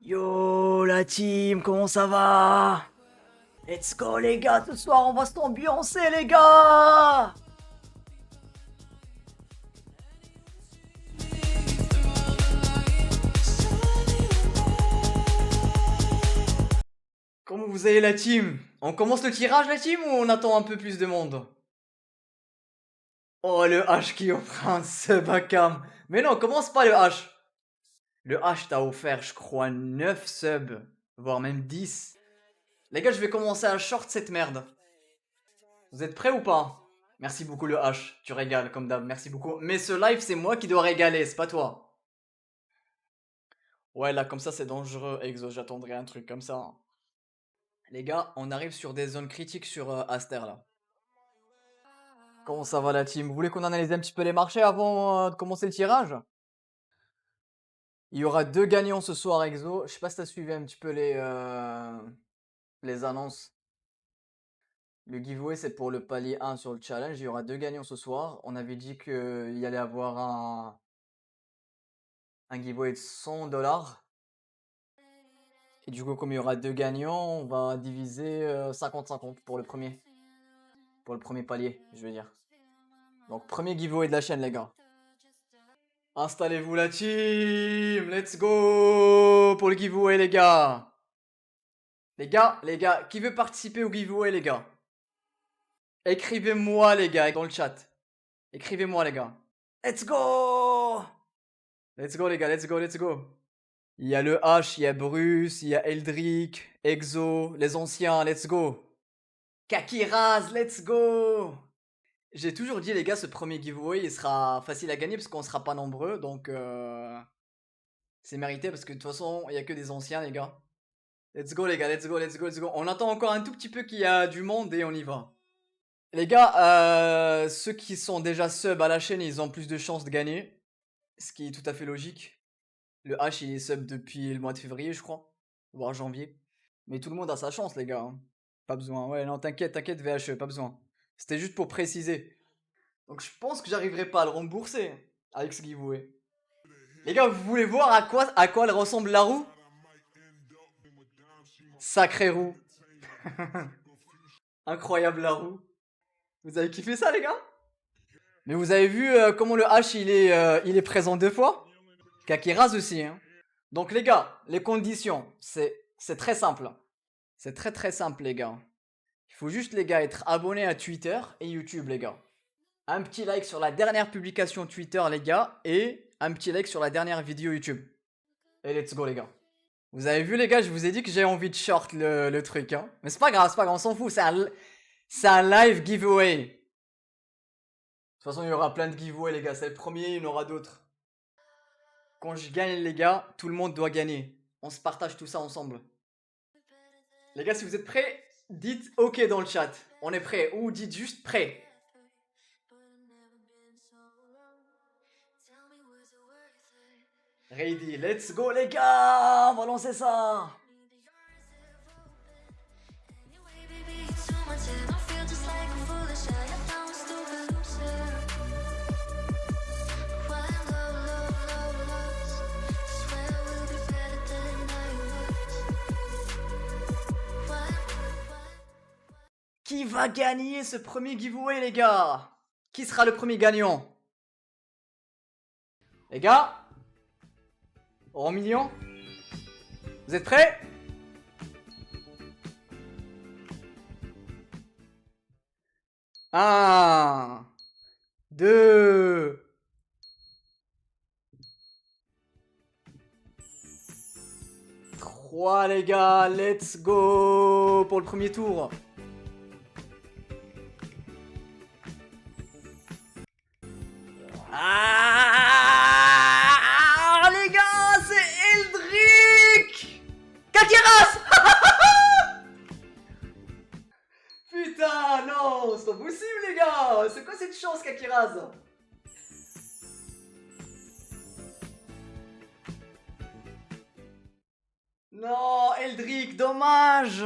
Yo la team, comment ça va? Let's go les gars, ce soir on va s'ambiancer les gars! Comment vous allez la team? On commence le tirage la team ou on attend un peu plus de monde? Oh le H qui offre un sub à Cam. Mais non, commence pas le H. Le H t'a offert je crois 9 subs, voire même 10. Les gars, je vais commencer à short cette merde. Vous êtes prêts ou pas? Merci beaucoup le H, tu régales comme d'hab, merci beaucoup. Mais ce live c'est moi qui dois régaler, c'est pas toi. Ouais là comme ça c'est dangereux Exo, j'attendrai un truc comme ça. Les gars, on arrive sur des zones critiques sur Aster là. Comment ça va la team? Vous voulez qu'on analyse un petit peu les marchés avant de commencer le tirage? Il y aura deux gagnants ce soir Exo, je sais pas si t'as suivi un petit peu les annonces. Le giveaway c'est pour le palier 1 sur le challenge, il y aura deux gagnants ce soir. On avait dit qu'il y allait avoir un giveaway de 100 $. Et du coup, comme il y aura deux gagnants, on va diviser 50-50 pour le premier. Pour le premier palier, je veux dire. Donc, premier giveaway de la chaîne, les gars. Installez-vous la team! Let's go! Pour le giveaway, les gars! Les gars, qui veut participer au giveaway, les gars? Écrivez-moi, les gars, dans le chat. Écrivez-moi, les gars. Let's go! Let's go, les gars, let's go, let's go. Il y a le H, il y a Bruce, il y a Eldrick, Exo, les anciens, let's go. Kakiraz, let's go! J'ai toujours dit les gars, ce premier giveaway il sera facile à gagner parce qu'on sera pas nombreux, donc c'est mérité parce que de toute façon il y a que des anciens les gars. Let's go les gars, let's go, let's go, let's go. On attend encore un tout petit peu qu'il y a du monde et on y va. Les gars, ceux qui sont déjà sub à la chaîne, ils ont plus de chances de gagner, ce qui est tout à fait logique. Le H il est sub depuis le mois de février je crois, voire janvier. Mais tout le monde a sa chance les gars, hein. Pas besoin, ouais non t'inquiète, t'inquiète VHE, pas besoin. C'était juste pour préciser. Donc je pense que j'arriverai pas à le rembourser avec ce giveaway. Les gars, vous voulez voir à quoi elle ressemble la roue? Sacrée roue. Incroyable la roue. Vous avez kiffé ça les gars? Mais vous avez vu comment le H il est présent deux fois? Kakiraz aussi hein. Donc les gars, les conditions, c'est très simple. C'est très très simple les gars. Il faut juste les gars être abonnés à Twitter et YouTube les gars. Un petit like sur la dernière publication Twitter les gars et un petit like sur la dernière vidéo YouTube. Et let's go les gars. Vous avez vu les gars, je vous ai dit que j'ai envie de short le truc hein. Mais c'est pas grave, on s'en fout, c'est un live giveaway. De toute façon il y aura plein de giveaways les gars, c'est le premier, il y en aura d'autres. Quand je gagne les gars, tout le monde doit gagner. On se partage tout ça ensemble. Les gars si vous êtes prêts, dites ok dans le chat. On est prêts ou dites juste prêt. Ready, let's go les gars, on va lancer ça. Qui va gagner ce premier giveaway les gars? Qui sera le premier gagnant? Les gars, euro million, vous êtes prêts? Un, deux, trois les gars, let's go pour le premier tour. Ah les gars, c'est Eldrick Kakiras. Putain, non, c'est pas possible les gars. C'est quoi cette chance Kakiras? Non, Eldrick, dommage.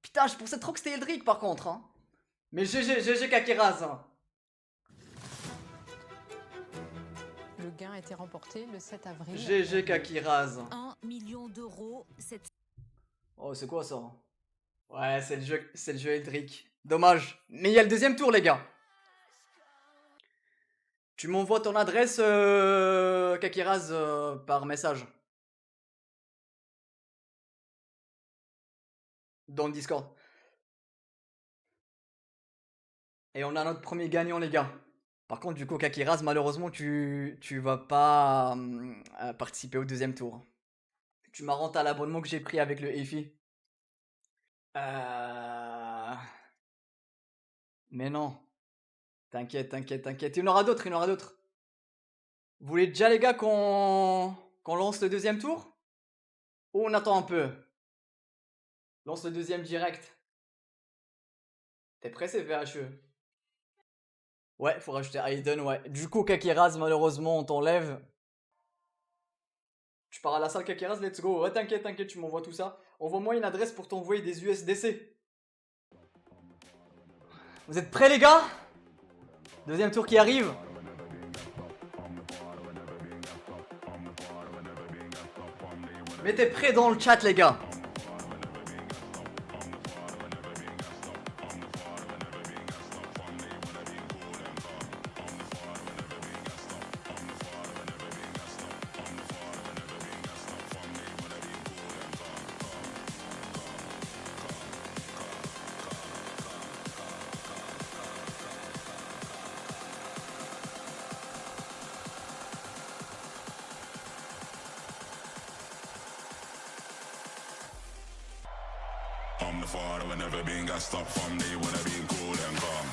Putain, je pensais trop que c'était Eldrick par contre hein. Mais GG Kakiras. le gain a été remporté le 7 avril. GG Kakiraz. 1 million d'euros. Oh, c'est quoi ça? Ouais, c'est le jeu Eldrick. Dommage. Mais il y a le deuxième tour, les gars. Tu m'envoies ton adresse, Kakiraz, par message. Dans le Discord. Et on a notre premier gagnant, les gars. Par contre, du coup, Kakiraz, malheureusement, tu vas pas participer au deuxième tour. Tu m'as renté à l'abonnement que j'ai pris avec le EFI. Mais non. T'inquiète, t'inquiète, t'inquiète. Il y en aura d'autres, il y en aura d'autres. Vous voulez déjà, les gars, qu'on lance le deuxième tour? Ou on attend un peu? Lance le deuxième direct. T'es pressé, VHE? Ouais, faut rajouter Aiden, ouais. Du coup, Kakiraz, malheureusement, on t'enlève. Tu pars à la salle Kakiraz, let's go. Ouais, t'inquiète, t'inquiète, tu m'envoies tout ça. Envoie-moi une adresse pour t'envoyer des USDC. Vous êtes prêts, les gars? Deuxième tour qui arrive. Mettez prêts dans le chat, les gars. I'm the father who never been got stopped from day when I been cool and calm.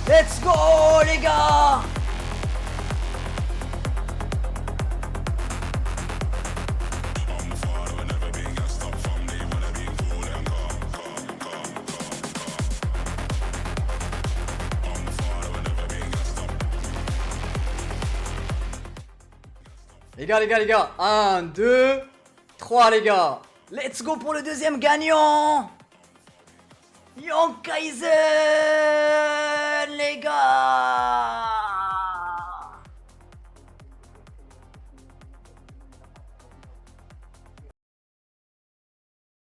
Let's go, les gars. I'm the father who never been got stopped from day when I been cool and calm. I'm the father who never been got stopped. Les gars, les gars, les gars. 1, 2, 3, les gars. Let's go pour le deuxième gagnant. Young Kaizen, les gars.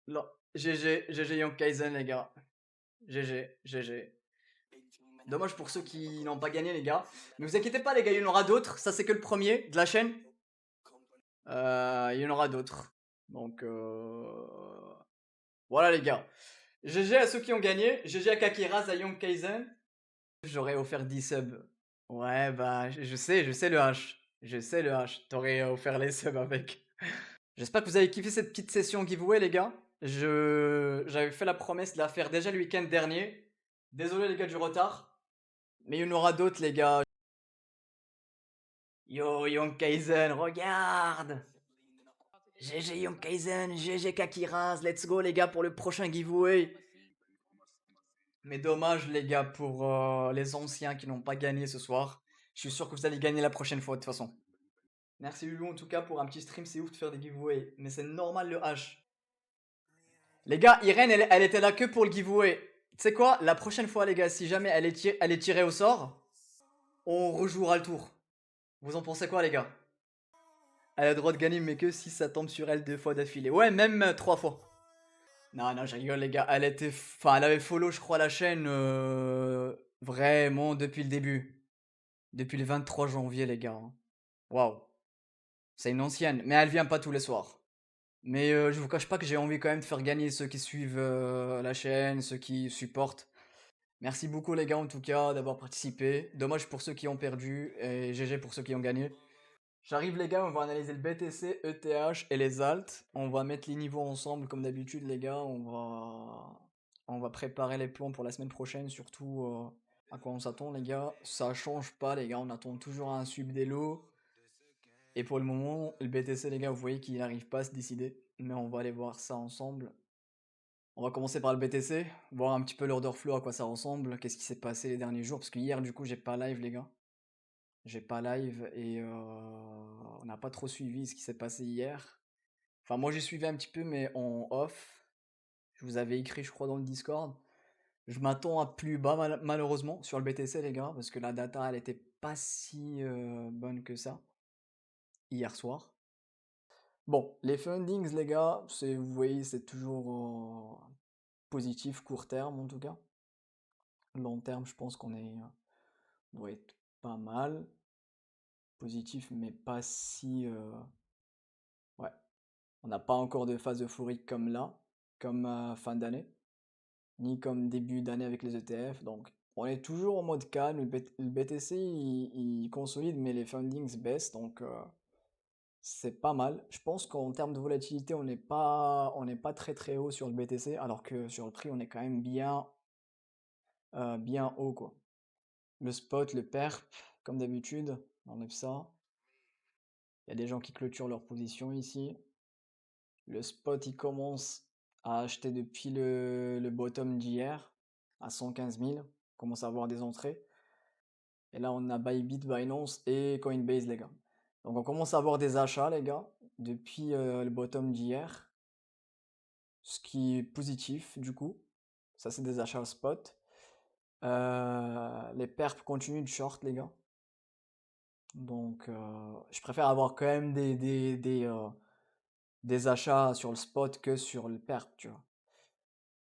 Non, GG, GG Young Kaizen, les gars. GG, GG. Dommage pour ceux qui n'ont pas gagné, les gars. Ne vous inquiétez pas, les gars, il y en aura d'autres. Ça, c'est que le premier de la chaîne. Il y en aura d'autres. Donc, voilà, les gars. GG à ceux qui ont gagné. GG à Kakiraz, à Young Kaizen. J'aurais offert 10 subs. Ouais, bah, je sais le H. Je sais le H. T'aurais offert les subs avec. J'espère que vous avez kiffé cette petite session giveaway, les gars. J'avais fait la promesse de la faire déjà le week-end dernier. Désolé, les gars, du retard. Mais il y en aura d'autres, les gars. Yo, Young Kaizen, regarde! GG Young Kaizen, GG Kakiraz, let's go, les gars, pour le prochain giveaway. Mais dommage, les gars, pour les anciens qui n'ont pas gagné ce soir. Je suis sûr que vous allez gagner la prochaine fois, de toute façon. Merci Lulu, en tout cas, pour un petit stream. C'est ouf de faire des giveaways. Mais c'est normal, le H. Les gars, Irène, elle était là que pour le giveaway. Tu sais quoi? La prochaine fois, les gars, si jamais elle est tirée au sort, on rejouera le tour. Vous en pensez quoi, les gars? Elle a le droit de gagner, mais que si ça tombe sur elle 2 fois d'affilée. Ouais, même 3 fois. Non, non, je rigole, les gars. Elle avait follow, je crois, la chaîne vraiment depuis le début. Depuis le 23 janvier, les gars. Waouh. C'est une ancienne, mais elle vient pas tous les soirs. Mais je vous cache pas que j'ai envie quand même de faire gagner ceux qui suivent la chaîne, ceux qui supportent. Merci beaucoup, les gars, en tout cas, d'avoir participé. Dommage pour ceux qui ont perdu et GG pour ceux qui ont gagné. J'arrive, les gars, on va analyser le BTC, ETH et les alts. On va mettre les niveaux ensemble comme d'habitude, les gars. On va préparer les plans pour la semaine prochaine, surtout à quoi on s'attend, les gars. Ça change pas, les gars, on attend toujours un sub d'élo. Et pour le moment, le BTC, les gars, vous voyez qu'il n'arrive pas à se décider. Mais on va aller voir ça ensemble. On va commencer par le BTC, voir un petit peu l'order flow, à quoi ça ressemble, qu'est-ce qui s'est passé les derniers jours. Parce que hier, du coup, j'ai pas live, les gars. J'ai pas live et on n'a pas trop suivi ce qui s'est passé hier. Enfin, moi j'ai suivi un petit peu, mais en off. Je vous avais écrit, je crois, dans le Discord. Je m'attends à plus bas malheureusement sur le BTC les gars, parce que la data elle était pas si bonne que ça hier soir. Bon, les fundings les gars, vous voyez, c'est toujours positif court terme en tout cas. Long terme, je pense qu'on doit être pas mal. Positif, mais pas si... Ouais, on n'a pas encore de phase euphorique comme là, comme fin d'année, ni comme début d'année avec les ETF. Donc, on est toujours en mode calme. Le BTC, il consolide, mais les fundings baissent. Donc, c'est pas mal. Je pense qu'en termes de volatilité, on n'est pas très très haut sur le BTC, alors que sur le prix, on est quand même bien haut, quoi. Le spot, le perp, comme d'habitude, on enlève ça. Il y a des gens qui clôturent leur position ici. Le spot, il commence à acheter depuis le bottom d'hier à 115 000. On commence à avoir des entrées. Et là, on a Bybit, Binance et Coinbase, les gars. Donc, on commence à avoir des achats, les gars, depuis le bottom d'hier. Ce qui est positif, du coup. Ça, c'est des achats spot. Les perps continuent de short, les gars. Donc, je préfère avoir quand même des achats sur le spot que sur le perp, tu vois.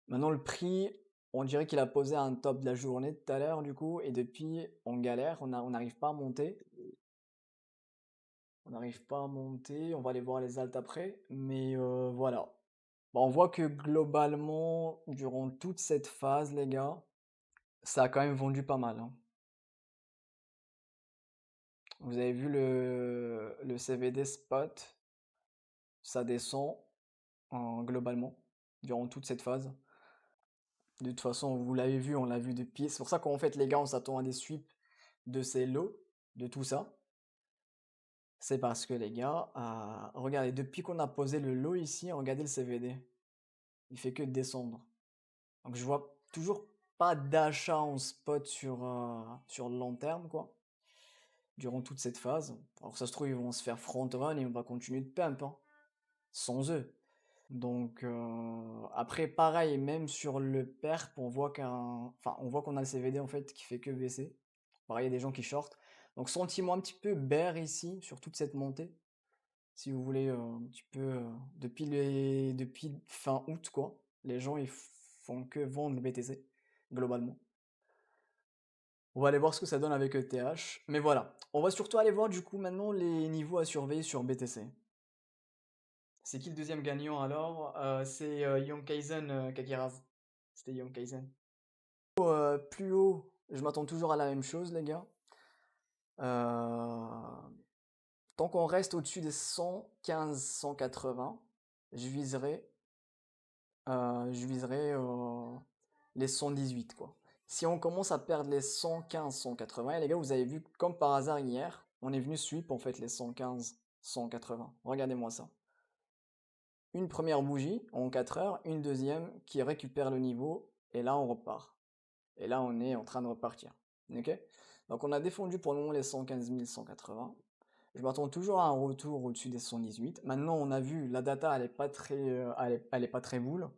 Maintenant, le prix, on dirait qu'il a posé un top de la journée tout à l'heure, du coup, et depuis, on galère, on n'arrive pas à monter. On n'arrive pas à monter, on va aller voir les alts après, mais voilà. Bon, on voit que globalement, durant toute cette phase, les gars, ça a quand même vendu pas mal, hein. Vous avez vu le CVD spot, ça descend globalement durant toute cette phase. De toute façon, vous l'avez vu, on l'a vu depuis. C'est pour ça qu'en fait, les gars, on s'attend à des sweeps de ces lots, de tout ça. C'est parce que les gars, regardez, depuis qu'on a posé le lot ici, regardez le CVD. Il fait que descendre. Donc je vois toujours pas d'achat en spot sur le long terme, quoi. Durant toute cette phase. Alors ça se trouve, ils vont se faire front run et on va continuer de pump, hein, sans eux. Donc après pareil, même sur le perp, on voit qu'on a le CVD en fait qui fait que baisser. Pareil, il y a des gens qui shortent. Donc sentiment un petit peu bear ici sur toute cette montée. Si vous voulez un petit peu depuis fin août quoi, les gens ils font que vendre le BTC globalement. On va aller voir ce que ça donne avec ETH, mais voilà. On va surtout aller voir du coup maintenant les niveaux à surveiller sur BTC. C'est qui le deuxième gagnant alors? C'est Young Kaizen Kakiraz. C'était Young Kaizen. Plus haut, je m'attends toujours à la même chose, les gars. Tant qu'on reste au-dessus des 115, 180, je viserai les 118, quoi. Si on commence à perdre les 115, 180, les gars, vous avez vu, comme par hasard hier, on est venu sweep en fait les 115, 180. Regardez-moi ça. Une première bougie en 4 heures, une deuxième qui récupère le niveau, et là on repart. Et là on est en train de repartir. Ok? Donc on a défendu pour le moment les 115 180. Je m'attends toujours à un retour au-dessus des 118. Maintenant on a vu, la data elle est pas très boule.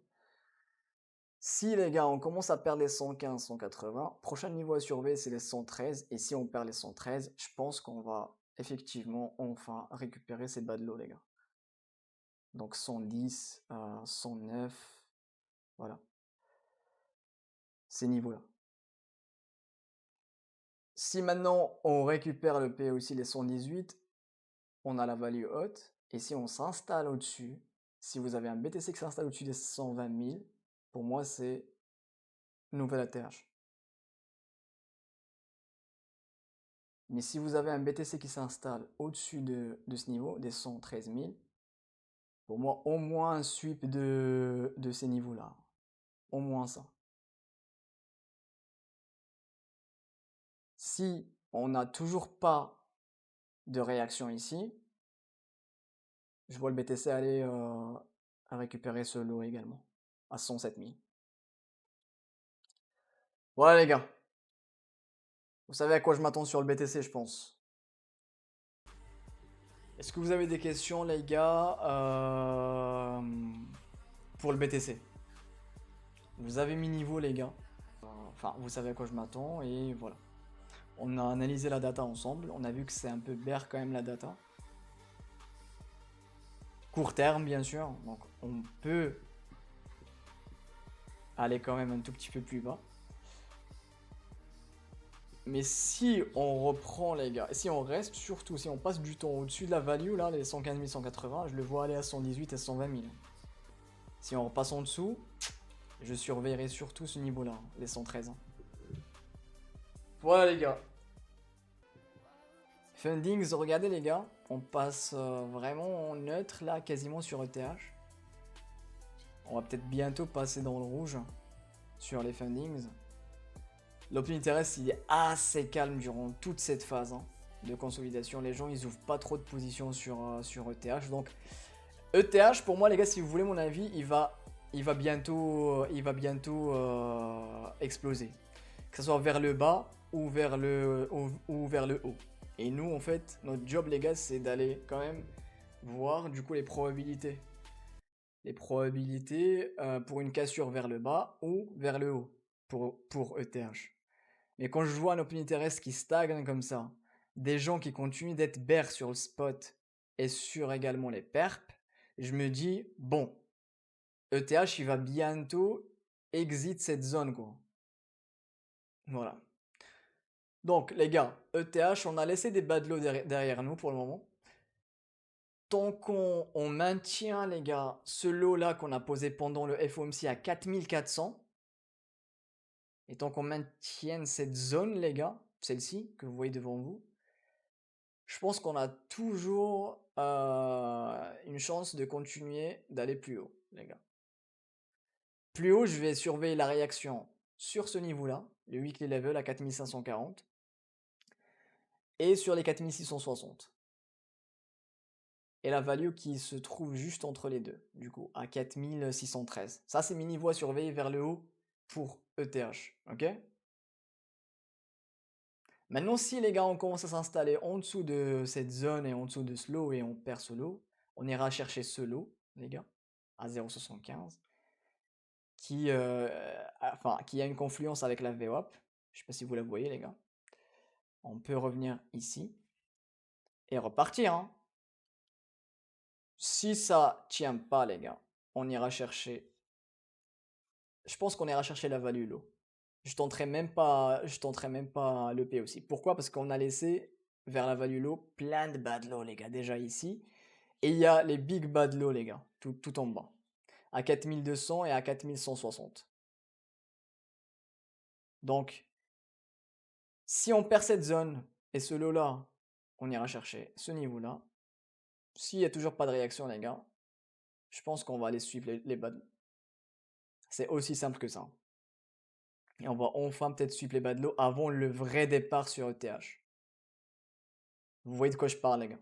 Si les gars on commence à perdre les 115, 180, prochain niveau à surveiller c'est les 113. Et si on perd les 113, je pense qu'on va effectivement enfin récupérer ces bas de l'eau les gars. Donc 110, 109, voilà. Ces niveaux-là. Si maintenant on récupère le P aussi les 118, on a la value haute. Et si on s'installe au-dessus, si vous avez un BTC qui s'installe au-dessus des 120 000, pour moi c'est nouvel ATH. Mais si vous avez un BTC qui s'installe au-dessus de ce niveau, des 113 000, pour moi au moins un sweep de ces niveaux-là. Au moins ça. Si on n'a toujours pas de réaction ici, je vois le BTC aller à récupérer ce lot également, à 107 000. Voilà les gars. Vous savez à quoi je m'attends sur le BTC, je pense. Est-ce que vous avez des questions les gars pour le BTC? Vous avez mis niveau les gars. Enfin, vous savez à quoi je m'attends, et voilà. On a analysé la data ensemble, on a vu que c'est un peu bear quand même la data. Court terme, bien sûr, donc on peut aller quand même un tout petit peu plus bas. Mais si on reprend, les gars, si on reste, surtout si on passe du temps au-dessus de la value, là, les 115 180, je le vois aller à 118 et 120 000. Si on repasse en dessous, je surveillerai surtout ce niveau-là, les 113. Voilà, les gars. Fundings, regardez, les gars, on passe vraiment en neutre, là, quasiment sur ETH. On va peut-être bientôt passer dans le rouge sur les fundings. L'open interest, il est assez calme durant toute cette phase de consolidation. Les gens, ils ouvrent pas trop de positions sur ETH. Donc, ETH, pour moi, les gars, si vous voulez mon avis, il va bientôt exploser. Que ce soit vers le bas ou vers le haut. Et nous, en fait, notre job, les gars, c'est d'aller quand même voir, du coup, les probabilités. Les probabilités pour une cassure vers le bas ou vers le haut pour ETH. Mais quand je vois un open interest qui stagne comme ça, des gens qui continuent d'être bear sur le spot et sur également les perps, je me dis, bon, ETH, il va bientôt exit cette zone, quoi. Voilà. Donc, les gars, ETH, on a laissé des bad lows derrière nous pour le moment. Tant qu'on maintient, les gars, ce lot-là qu'on a posé pendant le FOMC à 4400, et tant qu'on maintient cette zone, les gars, celle-ci, que vous voyez devant vous, je pense qu'on a toujours une chance de continuer d'aller plus haut, les gars. Plus haut, je vais surveiller la réaction sur ce niveau-là, le weekly level à 4540, et sur les 4660. Et la value qui se trouve juste entre les deux, du coup, à 4613. Ça, c'est mes niveaux à surveiller vers le haut pour ETH, ok? Maintenant, si les gars, on commence à s'installer en dessous de cette zone et en dessous de ce lot et on perd ce lot, on ira chercher ce lot, les gars, à 0,75, qui a une confluence avec la VWAP. Je sais pas si vous la voyez, les gars. On peut revenir ici et repartir, hein. Si ça tient pas, les gars, on ira chercher. Je pense qu'on ira chercher la value low. Je tenterai même pas le P aussi. Pourquoi? Parce qu'on a laissé vers la value low plein de bad low, les gars, déjà ici. Et il y a les big bad low, les gars, tout en bas. À 4200 et à 4160. Donc, si on perd cette zone et ce lot-là, on ira chercher ce niveau-là. S'il n'y a toujours pas de réaction, les gars, je pense qu'on va aller suivre les bad low. C'est aussi simple que ça. Et on va enfin peut-être suivre les bad low avant le vrai départ sur ETH. Vous voyez de quoi je parle, les gars.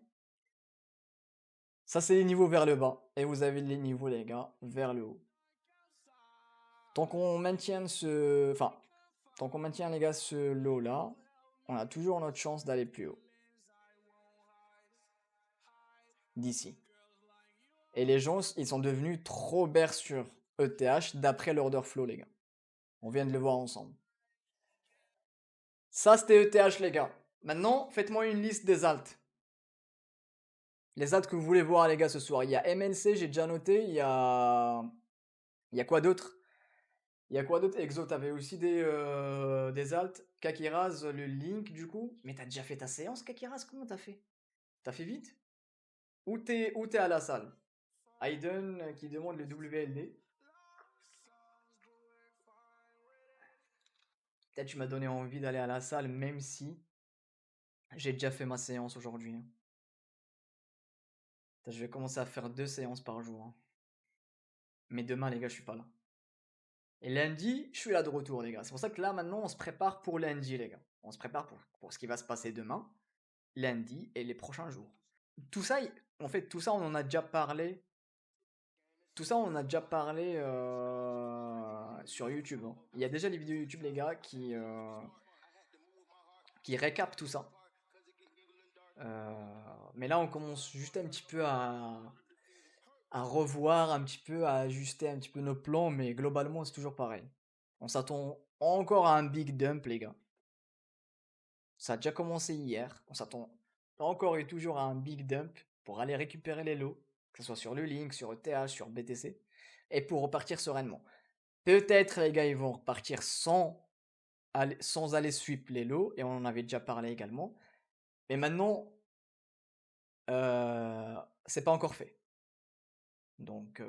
Ça, c'est les niveaux vers le bas. Et vous avez les niveaux, les gars, vers le haut. Tant qu'on maintient les gars, ce lot-là, on a toujours notre chance d'aller plus haut. D'ici. Et les gens, ils sont devenus trop bear sur ETH d'après l'order flow, les gars. On vient de le voir ensemble. Ça, c'était ETH, les gars. Maintenant, faites-moi une liste des alts. Les alts que vous voulez voir, les gars, ce soir. Il y a MLC, j'ai déjà noté. Il y a quoi d'autre? Exo, t'avais aussi des alts. Kakiraz, le link, du coup. Mais t'as déjà fait ta séance, Kakiraz? Comment t'as fait? T'as fait vite? Où t'es à la salle? Aiden qui demande le WLD. Peut-être tu m'as donné envie d'aller à la salle, même si j'ai déjà fait ma séance aujourd'hui. Je vais commencer à faire 2 séances par jour. Mais demain, les gars, je suis pas là. Et lundi, je suis là de retour, les gars. C'est pour ça que là, maintenant, on se prépare pour lundi, les gars. On se prépare pour ce qui va se passer demain, lundi et les prochains jours. Tout ça, en fait, tout ça, on en a déjà parlé. Tout ça, on en a déjà parlé sur YouTube. Il y a déjà les vidéos YouTube, les gars, qui récapent tout ça. Mais là, on commence juste un petit peu à revoir, un petit peu, à ajuster un petit peu nos plans, mais globalement, c'est toujours pareil. On s'attend encore à un big dump, les gars. Ça a déjà commencé hier. On s'attend encore et toujours à un big dump pour aller récupérer les lots, que ce soit sur le Link, sur ETH, sur BTC, et pour repartir sereinement. Peut-être, les gars, ils vont repartir sans aller sweep les lots, et on en avait déjà parlé également. Mais maintenant, c'est pas encore fait. Donc,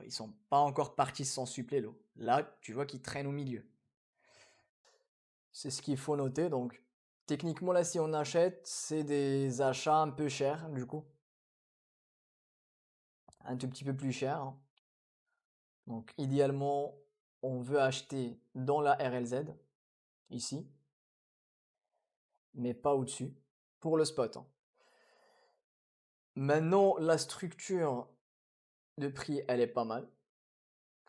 ils sont pas encore partis sans sweep les lots. Là, tu vois qu'ils traînent au milieu. C'est ce qu'il faut noter. Donc, techniquement, là, si on achète, c'est des achats un peu chers, du coup. Un tout petit peu plus cher, hein. Donc, idéalement, on veut acheter dans la RLZ, ici, mais pas au-dessus, pour le spot, hein. Maintenant, la structure de prix, elle est pas mal,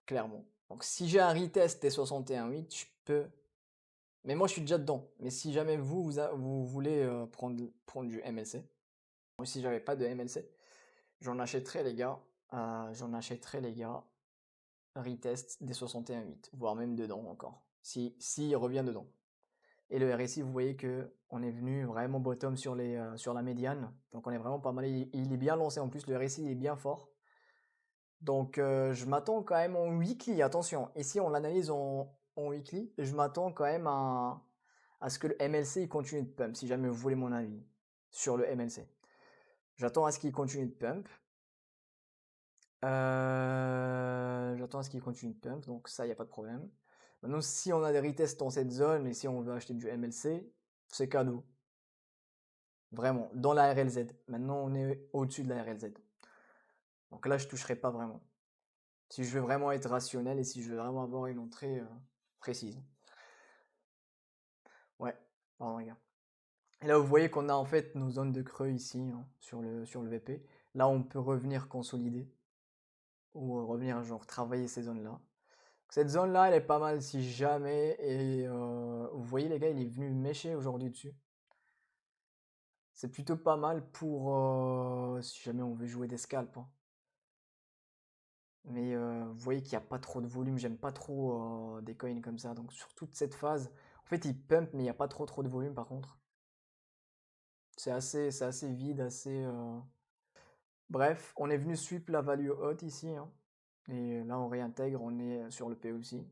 clairement. Donc, si j'ai un retest des 61.8, je peux. Mais moi, je suis déjà dedans. Mais si jamais vous voulez prendre du MLC, moi, si j'avais pas de MLC, j'en achèterais, les gars. Retest des 61.8, voire même dedans encore. Si il revient dedans. Et le RSI, vous voyez que on est venu vraiment bottom sur la médiane. Donc on est vraiment pas mal. Il est bien lancé en plus, le RSI il est bien fort. Donc je m'attends quand même en weekly, attention. Ici on l'analyse en weekly. Je m'attends quand même à ce que le MLC il continue de pump, si jamais vous voulez mon avis sur le MLC. J'attends à ce qu'il continue de pump. J'attends à ce qu'il continue de pump, donc ça, il n'y a pas de problème. Maintenant, si on a des retests dans cette zone et si on veut acheter du MLC, c'est cadeau. Vraiment, dans la RLZ. Maintenant, on est au-dessus de la RLZ. Donc là, je toucherai pas vraiment. Si je veux vraiment être rationnel et si je veux vraiment avoir une entrée précise. Ouais, pardon, les gars. Et là, vous voyez qu'on a en fait nos zones de creux ici, hein, sur le VP. Là, on peut revenir consolider. Ou revenir, genre, travailler ces zones-là. Cette zone-là, elle est pas mal si jamais. Et vous voyez, les gars, il est venu mécher aujourd'hui dessus. C'est plutôt pas mal pour si jamais on veut jouer des scalps, hein. Mais vous voyez qu'il n'y a pas trop de volume. J'aime pas trop des coins comme ça. Donc sur toute cette phase, en fait, il pump, mais il n'y a pas trop de volume par contre. C'est assez vide, Bref, on est venu sweep la value haute ici, hein. Et là, on réintègre, on est sur le P aussi.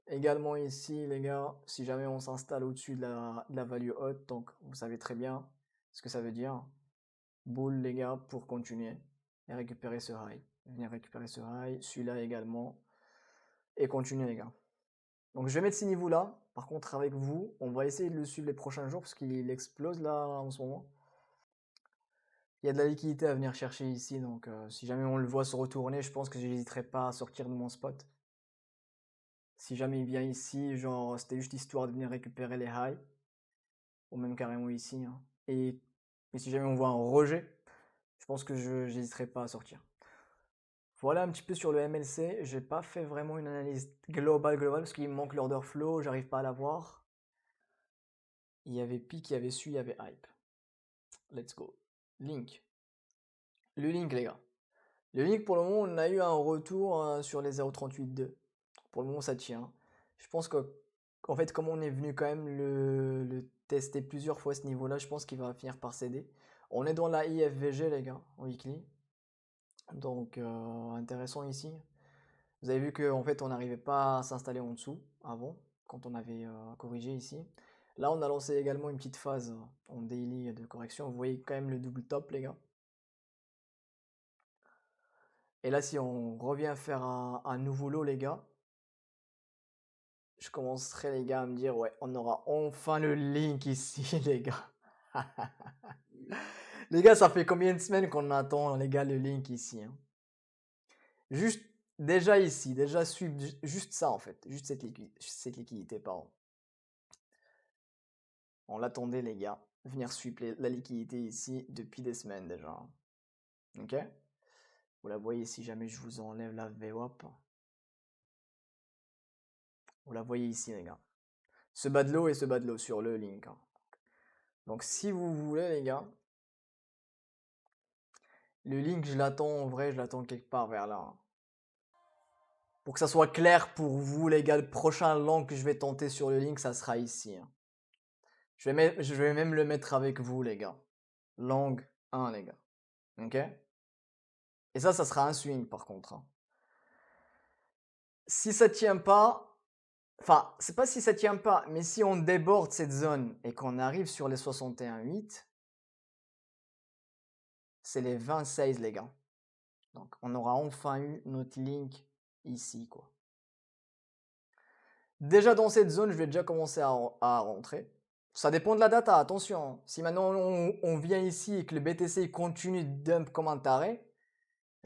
Également ici, les gars, si jamais on s'installe au-dessus de la value haute, donc vous savez très bien ce que ça veut dire. Bull, les gars, pour continuer et récupérer ce high. Venir récupérer ce high, celui-là également, et continuer, les gars. Donc je vais mettre ces niveaux-là. Par contre, avec vous, on va essayer de le suivre les prochains jours parce qu'il explose là en ce moment. Il y a de la liquidité à venir chercher ici, donc si jamais on le voit se retourner, je pense que j'hésiterai pas à sortir de mon spot. Si jamais il vient ici, genre c'était juste histoire de venir récupérer les highs, ou même carrément ici, hein. Et si jamais on voit un rejet, je pense que j'hésiterai pas à sortir. Voilà un petit peu sur le MLC. J'ai pas fait vraiment une analyse globale parce qu'il me manque l'order flow, j'arrive pas à la voir. Il y avait Peak, il y avait Su, il y avait Hype. Let's go. Link. Le Link, les gars. Le Link, pour le moment, on a eu un retour sur les 0.38.2. Pour le moment, ça tient. Je pense qu'en fait, comme on est venu quand même le tester plusieurs fois à ce niveau-là, je pense qu'il va finir par céder. On est dans la IFVG, les gars, en weekly. Donc, intéressant ici. Vous avez vu qu'en fait, on n'arrivait pas à s'installer en dessous avant, quand on avait corrigé ici. Là, on a lancé également une petite phase en daily de correction. Vous voyez quand même le double top, les gars. Et là, si on revient faire un nouveau lot, les gars, je commencerai, les gars, à me dire, ouais, on aura enfin le Link ici, les gars. Les gars, ça fait combien de semaines qu'on attend, les gars, le Link ici, hein? Juste, déjà ici, déjà suivre juste ça, en fait. Juste cette liquidité, pardon. On l'attendait, les gars. Venir suivre la liquidité ici depuis des semaines déjà. Ok? Vous la voyez si jamais je vous enlève la VWAP. Vous la voyez ici, les gars. Ce bas de l'eau et ce bas de l'eau sur le Link, hein. Donc si vous voulez, les gars, le Link, je l'attends en vrai, je l'attends quelque part vers là, hein. Pour que ça soit clair pour vous, les gars, le prochain long que je vais tenter sur le link, ça sera ici, hein. Je vais même le mettre avec vous, les gars. Long 1, les gars. Ok? Et ça sera un swing, par contre, hein. Si ça tient pas, enfin, c'est pas si ça tient pas, mais si on déborde cette zone et qu'on arrive sur les 61,8, c'est les 26, les gars. Donc, on aura enfin eu notre link ici, quoi. Déjà dans cette zone, je vais déjà commencer à rentrer. Ça dépend de la data, attention, hein. Si maintenant on vient ici et que le BTC continue de dump comme un taré,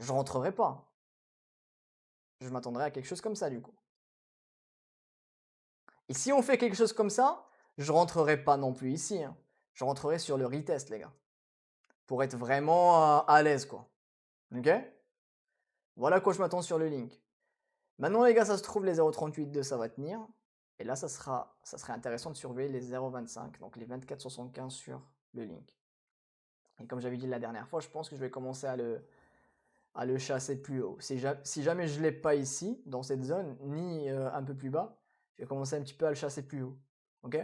je rentrerai pas. Je m'attendrai à quelque chose comme ça, du coup. Et si on fait quelque chose comme ça, je rentrerai pas non plus ici, hein. Je rentrerai sur le retest, les gars. Pour être vraiment à l'aise, quoi. Ok? Voilà à quoi je m'attends sur le link. Maintenant, les gars, ça se trouve, les 0,38,2, ça va tenir. Et là, ça serait intéressant de surveiller les 0,25, donc les 24,75 sur le link. Et comme j'avais dit la dernière fois, je pense que je vais commencer à le chasser plus haut. Si jamais je ne l'ai pas ici, dans cette zone, ni un peu plus bas, je vais commencer un petit peu à le chasser plus haut. Ok?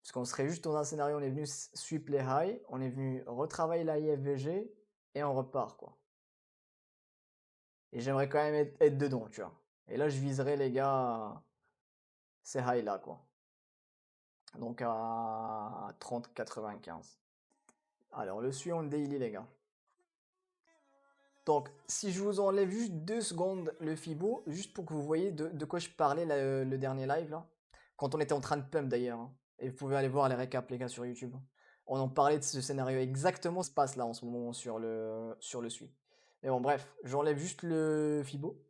Parce qu'on serait juste dans un scénario, on est venu sweep les highs, on est venu retravailler la IFVG, et on repart, quoi. Et j'aimerais quand même être dedans, tu vois. Et là, je viserais, les gars, ces highs-là, quoi. Donc à 30,95. Alors, le suivant daily, les gars. Donc, si je vous enlève juste 2 secondes le Fibo, juste pour que vous voyez de quoi je parlais le dernier live, là. Quand on était en train de pump, d'ailleurs, hein. Et vous pouvez aller voir les récaps, les gars, sur YouTube. On en parlait de ce scénario exactement, ce qui se passe là en ce moment sur le sweep. Mais bon, bref, j'enlève juste le Fibo.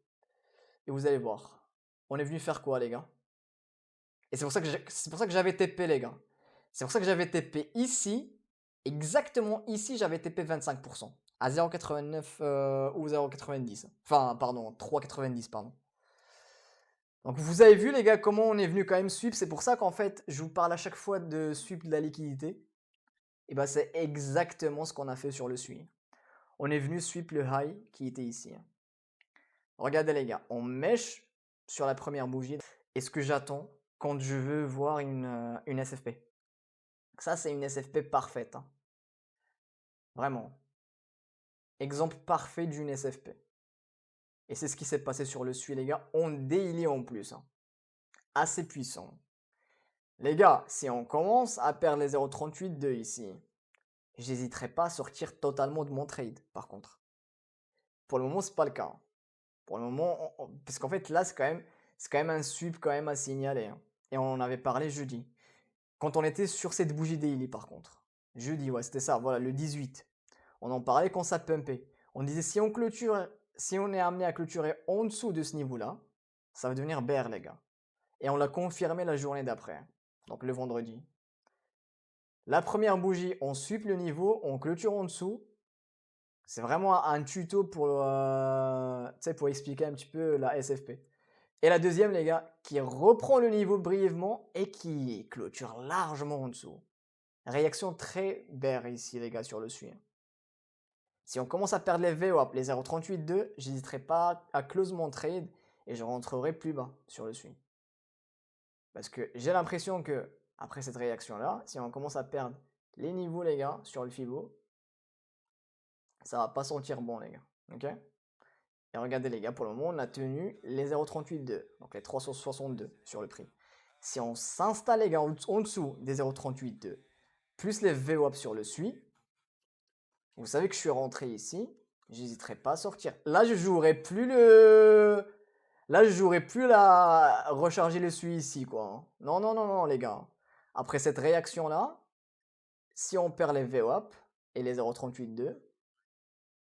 Et vous allez voir. On est venu faire quoi, les gars? Et c'est pour ça que j'avais TP, les gars. C'est pour ça que j'avais TP ici. Exactement ici, j'avais TP 25%. À 0,89 ou 0,90. Enfin, pardon, 3,90, pardon. Donc vous avez vu, les gars, comment on est venu quand même sweep. C'est pour ça qu'en fait, je vous parle à chaque fois de sweep de la liquidité. Et bah c'est exactement ce qu'on a fait sur le sweep. On est venu sweep le high qui était ici. Regardez, les gars, on mèche sur la première bougie. Et ce que j'attends quand je veux voir une SFP. Ça, c'est une SFP parfaite, hein. Vraiment. Exemple parfait d'une SFP. Et c'est ce qui s'est passé sur le SUI, les gars. On daily en plus, hein. Assez puissant. Les gars, si on commence à perdre les 0,38,2 ici, j'hésiterai pas à sortir totalement de mon trade, par contre. Pour le moment, c'est pas le cas. Pour le moment, parce qu'en fait, là, c'est quand même un sweep quand même à signaler, hein. Et on en avait parlé jeudi. Quand on était sur cette bougie daily, par contre. Jeudi, ouais, c'était ça, voilà, le 18. On en parlait quand ça pumpait. On disait si on est amené à clôturer en dessous de ce niveau-là, ça va devenir bear, les gars. Et on l'a confirmé la journée d'après, donc le vendredi. La première bougie, on sweep le niveau, on clôture en dessous. C'est vraiment un tuto pour expliquer un petit peu la SFP. Et la deuxième, les gars, qui reprend le niveau brièvement et qui clôture largement en dessous. Réaction très bear ici, les gars, sur le suivi. Si on commence à perdre les VWAP, les 0,38,2, j'hésiterai pas à close mon trade et je rentrerai plus bas sur le swing. Parce que j'ai l'impression que, après cette réaction-là, si on commence à perdre les niveaux, les gars, sur le Fibo, ça va pas sentir bon, les gars. Ok? Et regardez, les gars, pour le moment, on a tenu les 0,38,2, donc les 362 sur le prix. Si on s'installe, les gars, en dessous des 0,38,2, plus les VWAP sur le SUI, vous savez que je suis rentré ici, j'hésiterai pas à sortir. Là, je jouerai plus la recharger le SUI ici, quoi, hein. Non, non, non, non, les gars. Après cette réaction-là, si on perd les VWAP et les 0,38,2,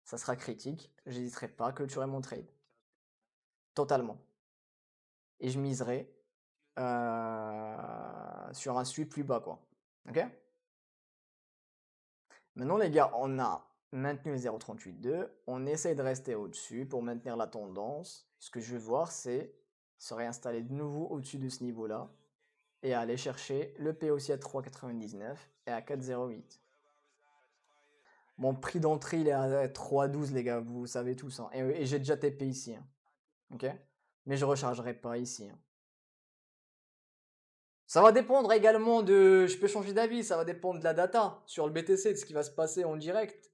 ça sera critique. J'hésiterai pas à clôturer mon trade. Totalement. Et je miserai sur un SUI plus bas, quoi. Ok? Maintenant, les gars, on a maintenu les 0,38,2. On essaye de rester au-dessus pour maintenir la tendance. Ce que je veux voir, c'est se réinstaller de nouveau au-dessus de ce niveau-là et aller chercher le P aussi à 3,99 et à 4,08. Mon prix d'entrée, il est à 3,12, les gars, vous savez tous, hein. Et j'ai déjà TP ici, hein. Ok? Mais je rechargerai pas ici, hein. Ça va dépendre également de... Je peux changer d'avis, ça va dépendre de la data sur le BTC, de ce qui va se passer en direct.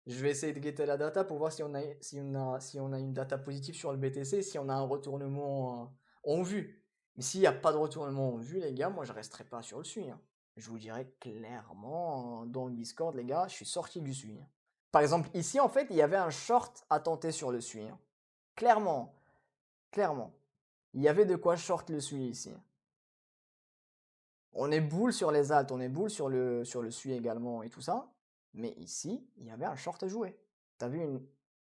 Je vais essayer de guetter la data pour voir si on a une data positive sur le BTC, si on a un retournement en vue. Mais s'il n'y a pas de retournement en vue, les gars, moi je resterai pas sur le SUI, hein. Je vous dirais clairement dans le Discord, les gars, je suis sorti du SUI, hein. Par exemple, ici, en fait, il y avait un short à tenter sur le SUI, hein. Clairement, clairement. Il y avait de quoi short le SUI ici. On est bull sur les alts, on est bull sur le SUI également et tout ça. Mais ici, il y avait un short à jouer. T'as vu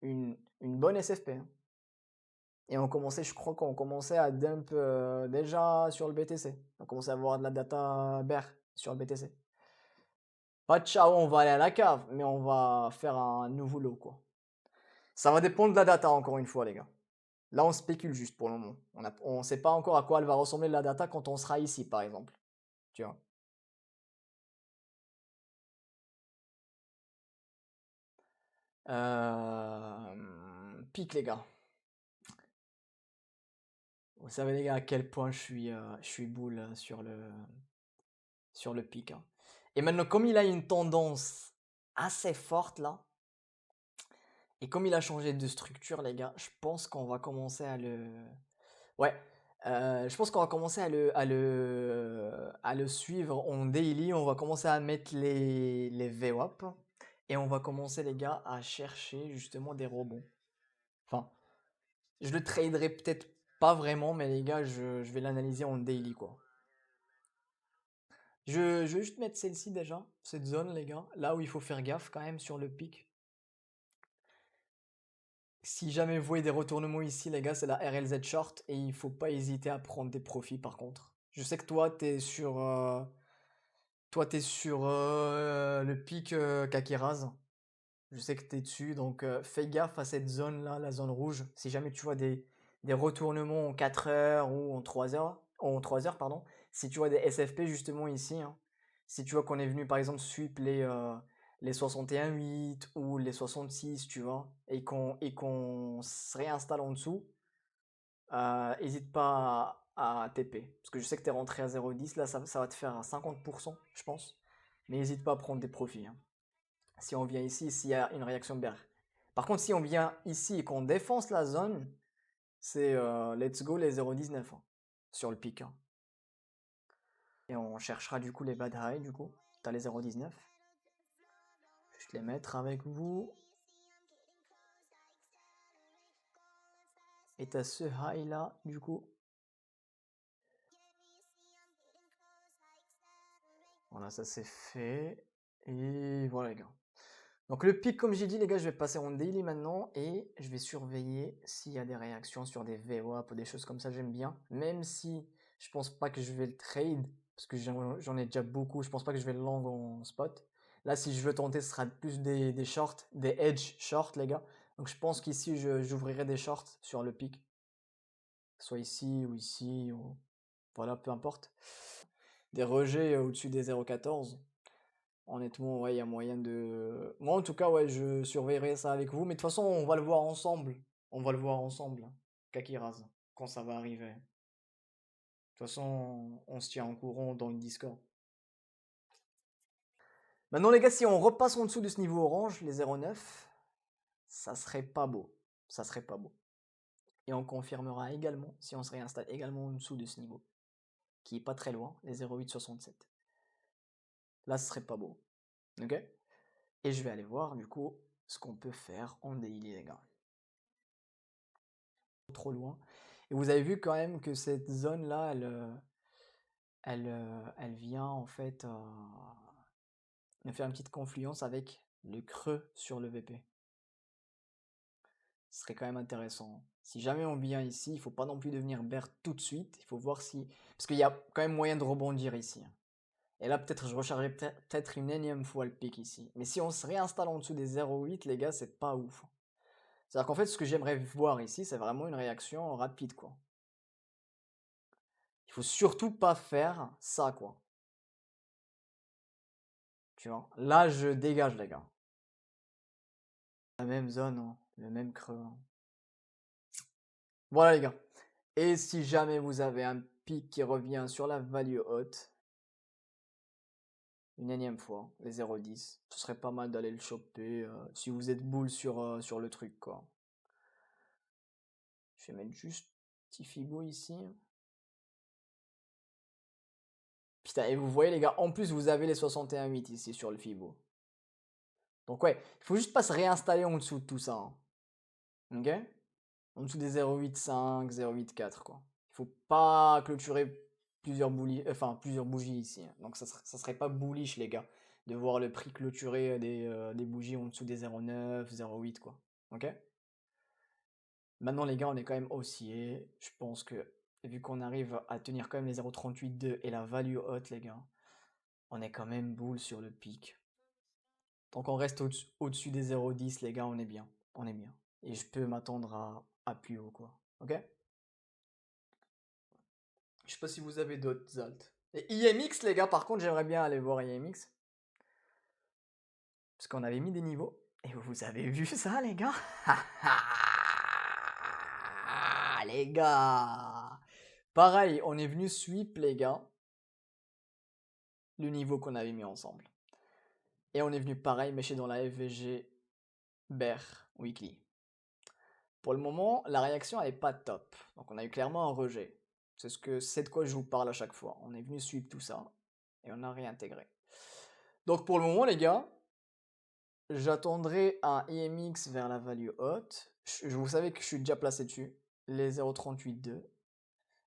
une bonne SFP, hein. Et on commençait, je crois qu'on commençait à dump déjà sur le BTC. On commençait à avoir de la data bear sur le BTC. Pas de ciao, on va aller à la cave, mais on va faire un nouveau lot, quoi. Ça va dépendre de la data, encore une fois, les gars. Là, on spécule juste pour le moment. On sait pas encore à quoi elle va ressembler la data quand on sera ici, par exemple. Tu vois. Pique, les gars. Vous savez, les gars, à quel point je suis boule sur le pic, hein. Et maintenant, comme il a une tendance assez forte là, et comme il a changé de structure, les gars, je pense qu'on va commencer à le... Ouais, je pense qu'on va commencer à le suivre en daily. On va commencer à mettre les VWAP. Et on va commencer, les gars, à chercher justement des rebonds. Enfin, je le traderai peut-être pas vraiment, mais les gars, je vais l'analyser en daily, quoi. Je vais juste mettre celle-ci déjà, cette zone, les gars, là où il faut faire gaffe quand même sur le pic. Si jamais vous voyez des retournements ici, les gars, c'est la RLZ short et il faut pas hésiter à prendre des profits par contre. Je sais que toi t'es sur le pic Kakiraz. Je sais que t'es dessus, donc fais gaffe à cette zone-là, la zone rouge. Si jamais tu vois des retournements en 4 heures ou en 3 heures, pardon. Si tu vois des SFP justement ici, hein. Si tu vois qu'on est venu par exemple sweep les 61,8 ou les 66, tu vois, et qu'on se réinstalle en dessous, hésite pas à TP. Parce que je sais que t'es rentré à 0,10, là ça va te faire 50%, je pense. Mais n'hésite pas à prendre des profits, hein. Si on vient ici, s'il y a une réaction bear. Par contre, si on vient ici et qu'on défonce la zone, c'est let's go les 0,19, hein, sur le pic, hein. Et on cherchera du coup les bad high, du coup. T'as les 0,19. Je vais les mettre avec vous. Et t'as ce high là, du coup. Voilà, ça c'est fait. Et voilà les gars. Donc le pic, comme j'ai dit les gars, je vais passer en daily maintenant et je vais surveiller s'il y a des réactions sur des VWAP ou des choses comme ça, j'aime bien. Même si je pense pas que je vais le trade, parce que j'en ai déjà beaucoup, je pense pas que je vais le long en spot. Là, si je veux tenter, ce sera plus des shorts, des edge shorts les gars. Donc je pense qu'ici, j'ouvrirai des shorts sur le pic. Soit ici, ou... Voilà, peu importe. Des rejets au-dessus des 0,14. Honnêtement, ouais, il y a moyen de... Moi, en tout cas, ouais, je surveillerai ça avec vous. Mais de toute façon, on va le voir ensemble. On va le voir ensemble, hein, Kakiraz, quand ça va arriver. De toute façon, on se tient en courant dans le Discord. Maintenant, les gars, si on repasse en dessous de ce niveau orange, les 0,9, ça serait pas beau. Ça serait pas beau. Et on confirmera également si on se réinstalle également en dessous de ce niveau, qui est pas très loin, les 0,867. Là, ce serait pas beau. Ok? Et je vais aller voir, du coup, ce qu'on peut faire en daily, les gars. Trop loin. Et vous avez vu quand même que cette zone-là, elle vient en fait faire une petite confluence avec le creux sur le VP. Ce serait quand même intéressant. Si jamais on vient ici, il faut pas non plus devenir bear tout de suite. Il faut voir si... Parce qu'il y a quand même moyen de rebondir ici. Et là, peut-être je rechargerai peut-être une énième fois le pic ici. Mais si on se réinstalle en dessous des 0,8, les gars, c'est pas ouf. C'est-à-dire qu'en fait, ce que j'aimerais voir ici, c'est vraiment une réaction rapide, quoi. Il faut surtout pas faire ça, quoi. Tu vois. Là, je dégage, les gars. La même zone, hein, le même creux, hein. Voilà les gars. Et si jamais vous avez un pic qui revient sur la value haute, une énième fois, les 0,10, ce serait pas mal d'aller le choper si vous êtes boule sur le truc quoi. Je vais mettre juste petit fibo ici. Putain, et vous voyez les gars, en plus vous avez les 61,8 ici sur le fibo. Donc ouais, il faut juste pas se réinstaller en dessous de tout ça, hein. Ok? En dessous des 0,85, 0,84 quoi. Il faut pas clôturer plusieurs bougies ici, hein. Donc ça serait pas bullish les gars, de voir le prix clôturer des bougies en dessous des 0,9, 0,8 quoi. Ok? Maintenant les gars, on est quand même haussier. Je pense que vu qu'on arrive à tenir quand même les 0,38,2 et la value haute les gars, on est quand même boule sur le pic. Tant qu'on reste au-dessus des 0,10 les gars, on est bien. On est bien. Et je peux m'attendre à plus haut quoi. Ok? Je sais pas si vous avez d'autres alt. Et IMX, les gars, par contre, j'aimerais bien aller voir IMX. Parce qu'on avait mis des niveaux. Et vous avez vu ça, les gars? Les gars! Pareil, on est venu sweep, les gars, le niveau qu'on avait mis ensemble. Et on est venu pareil mêcher dans la FVG Bear Weekly. Pour le moment, la réaction elle est pas top. Donc on a eu clairement un rejet. C'est de quoi je vous parle à chaque fois. On est venu sweep tout ça. Et on a réintégré. Donc pour le moment, les gars, j'attendrai un IMX vers la value haute. Vous savez que je suis déjà placé dessus. Les 0,38,2.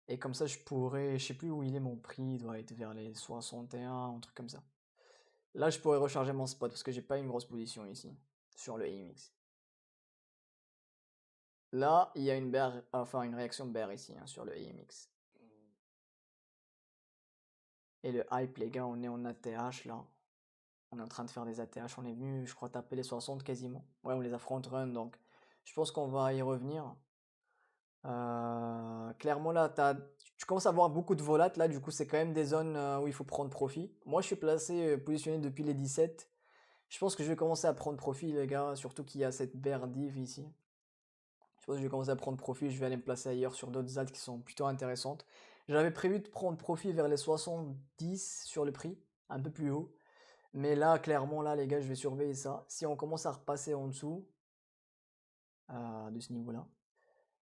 Et comme ça, je pourrais. Je sais plus où il est mon prix. Il doit être vers les 61, un truc comme ça. Là, je pourrais recharger mon spot parce que j'ai pas une grosse position ici. Sur le IMX. Là, il y a une réaction bear ici hein, sur le IMX. Et le hype, les gars, on est en ATH là. On est en train de faire des ATH. On est venu, je crois, taper les 60 quasiment. Ouais, on les a front run donc je pense qu'on va y revenir. Clairement là, tu commences à avoir beaucoup de volat là, du coup c'est quand même des zones où il faut prendre profit. Moi je suis positionné depuis les 17. Je pense que je vais commencer à prendre profit les gars, surtout qu'il y a cette bear div ici. Je pense que je vais commencer à prendre profit, je vais aller me placer ailleurs sur d'autres alts qui sont plutôt intéressantes. J'avais prévu de prendre profit vers les 70 sur le prix, un peu plus haut. Mais là, clairement, là, les gars, je vais surveiller ça. Si on commence à repasser en dessous de ce niveau-là,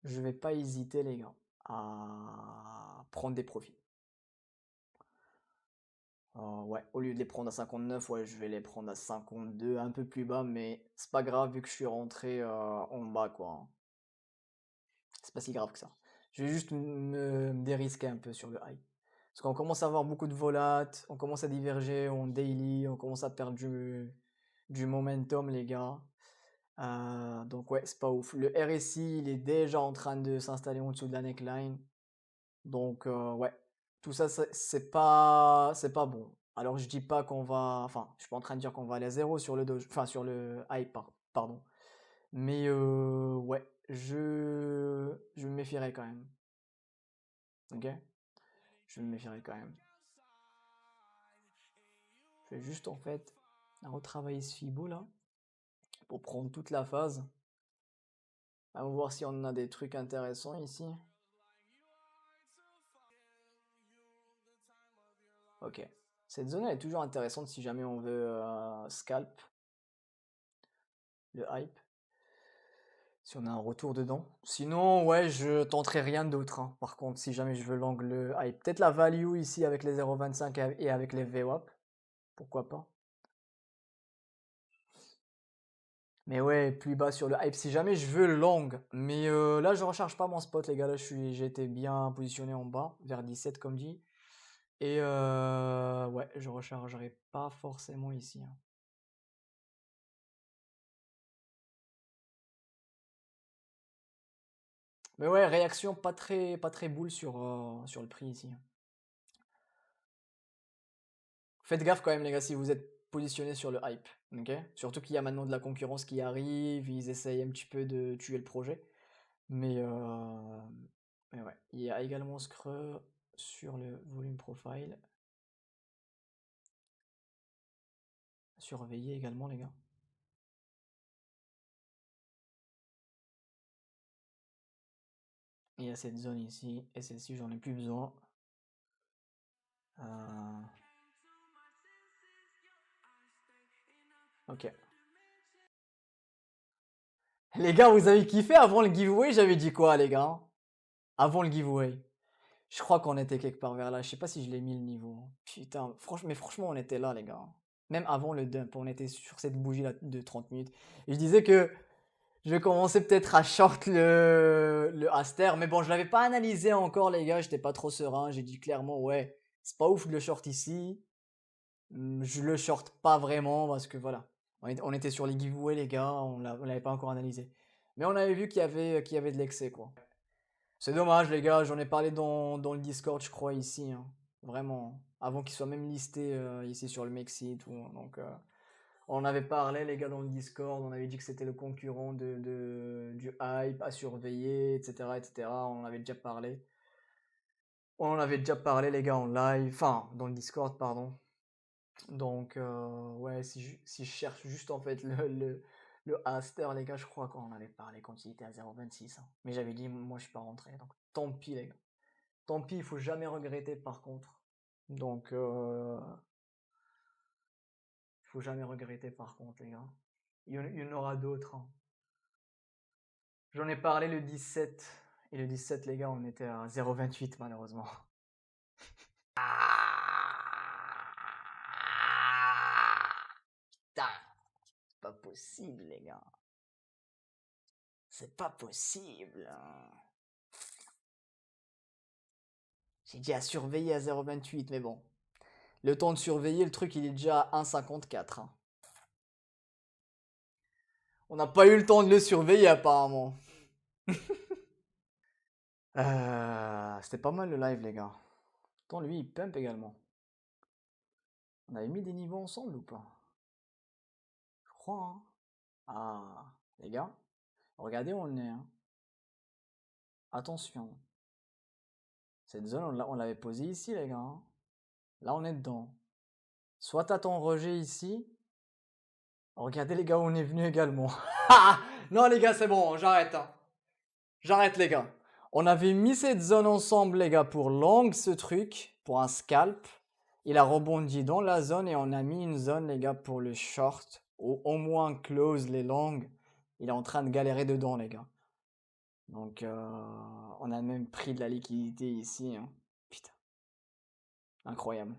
je vais pas hésiter, les gars, à prendre des profits. Ouais, au lieu de les prendre à 59, ouais, je vais les prendre à 52, un peu plus bas, mais c'est pas grave vu que je suis rentré en bas, quoi, hein. C'est pas si grave que ça. Je vais juste me dérisquer un peu sur le high. Parce qu'on commence à avoir beaucoup de volat, on commence à diverger en daily, on commence à perdre du momentum, les gars. Donc ouais, c'est pas ouf. Le RSI, il est déjà en train de s'installer en dessous de la neckline. Donc ouais, tout ça, c'est pas bon. Alors je dis pas qu'on va, enfin, je suis pas en train de dire qu'on va aller à zéro sur le doge, enfin sur le hype, pardon. Mais ouais, je me méfierai quand même. Ok? Je me méfierai quand même. Je vais juste en fait retravailler ce fibo là pour prendre toute la phase. On va voir si on a des trucs intéressants ici. Ok. Cette zone elle est toujours intéressante si jamais on veut scalp le hype. Si on a un retour dedans. Sinon, ouais, je tenterai rien d'autre, hein. Par contre, si jamais je veux l'angle hype. Peut-être la value ici avec les 0,25 et avec les VWAP. Pourquoi pas. Mais ouais, plus bas sur le hype si jamais je veux long. Mais là, je recharge pas mon spot, les gars. Là, j'ai été bien positionné en bas, vers 17 comme dit. Et ouais, je rechargerai pas forcément ici, hein. Mais ouais, réaction pas très boule sur le prix ici. Faites gaffe quand même, les gars, si vous êtes positionné sur le hype. Ok? Surtout qu'il y a maintenant de la concurrence qui arrive, ils essayent un petit peu de tuer le projet. Mais, mais ouais, il y a également Screw sur le volume profile. Surveillez également, les gars. Il y a cette zone ici, et celle-ci, j'en ai plus besoin. Ok. Les gars, vous avez kiffé avant le giveaway? J'avais dit quoi, les gars? Avant le giveaway. Je crois qu'on était quelque part vers là. Je sais pas si je l'ai mis le niveau. Putain, mais franchement, on était là, les gars. Même avant le dump, on était sur cette bougie là de 30 minutes. Et je disais que je commençais peut-être à short le Aster. Mais bon, je l'avais pas analysé encore, les gars. J'étais pas trop serein. J'ai dit clairement, ouais, c'est pas ouf de le short ici. Je le short pas vraiment parce que voilà. On était sur les giveaways, les gars. On l'avait pas encore analysé. Mais on avait vu qu'il y avait de l'excès, quoi. C'est dommage, les gars, j'en ai parlé dans le Discord, je crois, ici, hein. Vraiment. Avant qu'il soit même listé ici sur le Mexit. Donc, on en avait parlé, les gars, dans le Discord. On avait dit que c'était le concurrent du hype à surveiller, etc., etc. On en avait déjà parlé. On en avait déjà parlé, les gars, en live. Enfin, dans le Discord, pardon. Donc, ouais, si je cherche juste, en fait, le Aster, les gars, je crois qu'on en avait parlé quand il était à 0,26, hein. Mais j'avais dit, moi, je suis pas rentré. Donc, tant pis, les gars. Tant pis, il faut jamais regretter par contre. Donc, il faut jamais regretter par contre, les gars. Il y en aura d'autres, hein. J'en ai parlé le 17. Et le 17, les gars, on était à 0,28 malheureusement. Putain, c'est pas possible, les gars. C'est pas possible. J'ai dit à surveiller à 0,28, mais bon. Le temps de surveiller, le truc, il est déjà à 1,54, hein. On n'a pas eu le temps de le surveiller apparemment. C'était pas mal le live, les gars. Attends, lui, il pump également. On avait mis des niveaux ensemble ou pas? Je crois, hein. Ah, les gars, regardez où on est, hein. Attention. Cette zone, on l'avait posée ici, les gars, hein. Là, on est dedans. Soit t'as ton rejet ici. Regardez, les gars, où on est venu également. Non, les gars, c'est bon, j'arrête, hein. J'arrête, les gars. On avait mis cette zone ensemble, les gars, pour long, ce truc, pour un scalp. Il a rebondi dans la zone et on a mis une zone, les gars, pour le short. Ou au moins close les longues. Il est en train de galérer dedans, les gars. Donc, on a même pris de la liquidité ici, hein. Putain. Incroyable.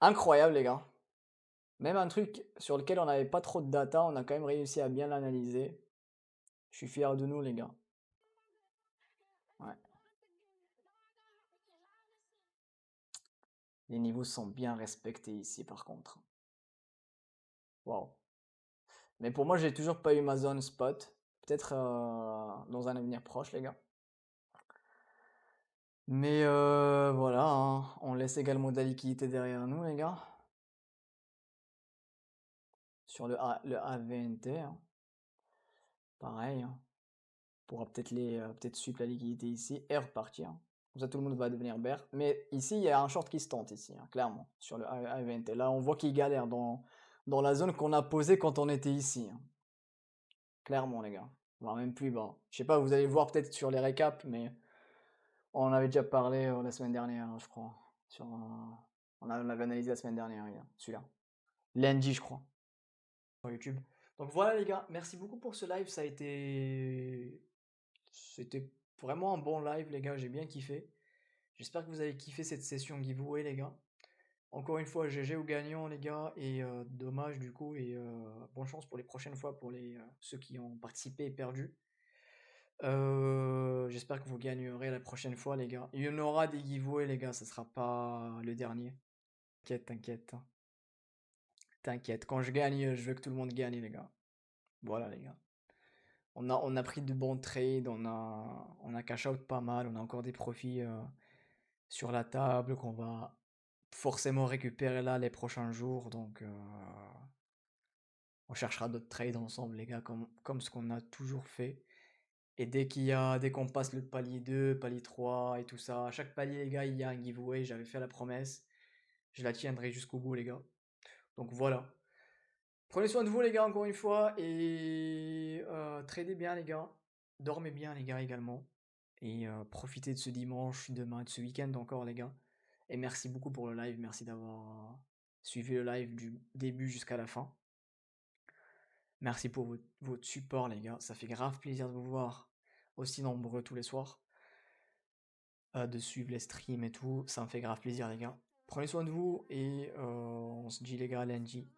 Incroyable, les gars. Même un truc sur lequel on n'avait pas trop de data, on a quand même réussi à bien l'analyser. Je suis fier de nous, les gars. Ouais. Les niveaux sont bien respectés ici, par contre. Waouh. Mais pour moi, j'ai toujours pas eu ma zone spot. Peut-être dans un avenir proche, les gars. Mais voilà, hein. On laisse également de la liquidité derrière nous, les gars. Sur le AVNT, hein. Pareil, hein. On pourra peut-être suivre la liquidité ici et repartir. Comme ça, tout le monde va devenir bear. Mais ici, il y a un short qui se tente, ici, hein, clairement, sur le AVNT. Là, on voit qu'il galère dans la zone qu'on a posée quand on était ici, hein. Clairement, les gars. Voire même plus bas. Je sais pas, vous allez voir peut-être sur les récaps, mais on en avait déjà parlé la semaine dernière, je crois. On avait analysé la semaine dernière, celui-là. Lundi, je crois. Sur YouTube. Donc voilà, les gars. Merci beaucoup pour ce live. C'était vraiment un bon live, les gars. J'ai bien kiffé. J'espère que vous avez kiffé cette session giveaway, les gars. Encore une fois, GG aux gagnants, les gars. Et dommage, du coup. Et bonne chance pour les prochaines fois pour ceux qui ont participé et perdu. J'espère que vous gagnerez la prochaine fois, les gars. Il y en aura des giveaways, les gars. Ça sera pas le dernier. T'inquiète. T'inquiète. Quand je gagne, je veux que tout le monde gagne, les gars. Voilà, les gars. On a pris de bons trades, on a cash out pas mal, on a encore des profits sur la table qu'on va forcément récupérer là les prochains jours. Donc on cherchera d'autres trades ensemble, les gars, comme ce qu'on a toujours fait. Et dès qu'on passe le palier 2, palier 3 et tout ça, à chaque palier, les gars, il y a un giveaway. J'avais fait la promesse. Je la tiendrai jusqu'au bout, les gars. Donc voilà. Prenez soin de vous, les gars, encore une fois. Et tradez bien, les gars. Dormez bien les gars également. Et profitez de ce dimanche, demain, de ce week-end encore les gars. Et merci beaucoup pour le live, merci d'avoir suivi le live du début jusqu'à la fin. Merci pour votre support les gars, ça fait grave plaisir de vous voir aussi nombreux tous les soirs. De suivre les streams et tout, ça me fait grave plaisir les gars. Prenez soin de vous et on se dit les gars à lundi.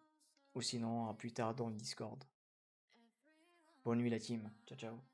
Ou sinon à plus tard dans le Discord. Bonne nuit la team, ciao ciao.